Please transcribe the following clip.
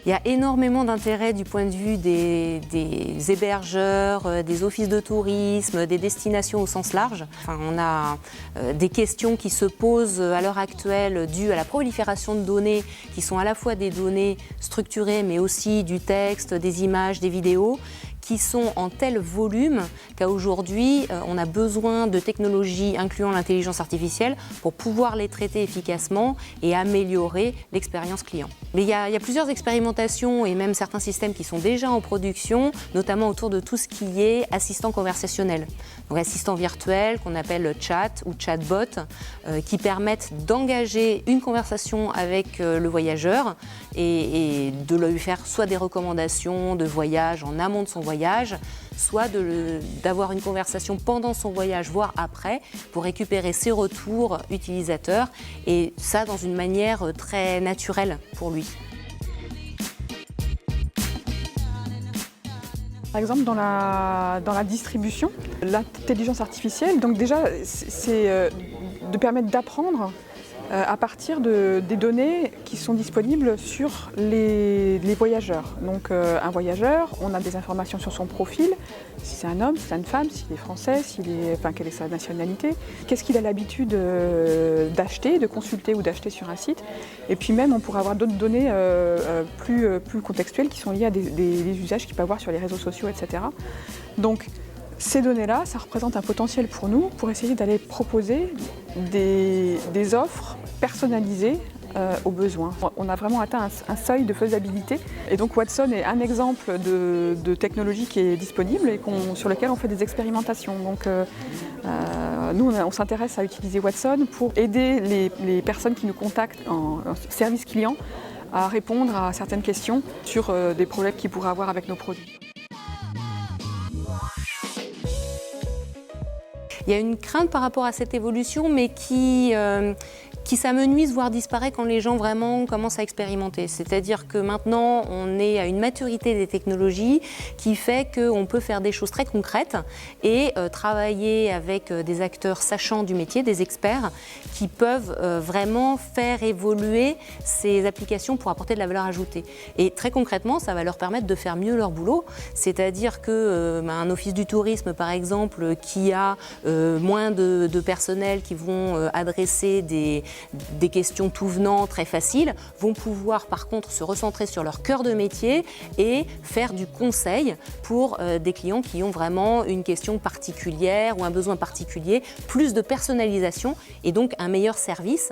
Il y a énormément d'intérêt du point de vue des hébergeurs, des offices de tourisme, des destinations au sens large. Enfin, on a des questions qui se posent à l'heure actuelle dues à la prolifération de données qui sont à la fois des données structurées mais aussi du texte, des images, des vidéos, qui sont en tel volume qu'à aujourd'hui, on a besoin de technologies incluant l'intelligence artificielle pour pouvoir les traiter efficacement et améliorer l'expérience client. Mais il y a plusieurs expérimentations et même certains systèmes qui sont déjà en production, notamment autour de tout ce qui est assistant conversationnel. Donc assistant virtuel qu'on appelle chat ou chatbot, qui permettent d'engager une conversation avec le voyageur et de lui faire soit des recommandations de voyage en amont de son voyage, soit d'avoir une conversation pendant son voyage, voire après, pour récupérer ses retours utilisateurs, et ça dans une manière très naturelle pour lui. Par exemple, dans la distribution, l'intelligence artificielle, donc déjà, c'est de permettre d'apprendre à partir des données qui sont disponibles sur les voyageurs. Donc un voyageur, on a des informations sur son profil, si c'est un homme, si c'est une femme, s'il est français, quelle est sa nationalité, qu'est-ce qu'il a l'habitude d'acheter, de consulter ou d'acheter sur un site. Et puis même, on pourrait avoir d'autres données plus contextuelles qui sont liées à des usages qu'il peut avoir sur les réseaux sociaux, etc. Donc, ces données-là, ça représente un potentiel pour nous pour essayer d'aller proposer des offres personnalisées aux besoins. On a vraiment atteint un seuil de faisabilité et donc Watson est un exemple de technologie qui est disponible et sur lequel on fait des expérimentations. Donc nous, on s'intéresse à utiliser Watson pour aider les personnes qui nous contactent en service client à répondre à certaines questions sur des problèmes qu'ils pourraient avoir avec nos produits. Il y a une crainte par rapport à cette évolution, mais qui s'amenuise, voire disparaît quand les gens vraiment commencent à expérimenter. C'est-à-dire que maintenant, on est à une maturité des technologies qui fait qu'on peut faire des choses très concrètes et travailler avec des acteurs sachants du métier, des experts, qui peuvent vraiment faire évoluer ces applications pour apporter de la valeur ajoutée. Et très concrètement, ça va leur permettre de faire mieux leur boulot. C'est-à-dire qu'un office du tourisme, par exemple, qui a moins de personnel qui vont adresser des questions tout venant, très faciles, vont pouvoir par contre se recentrer sur leur cœur de métier et faire du conseil pour des clients qui ont vraiment une question particulière ou un besoin particulier, plus de personnalisation et donc un meilleur service.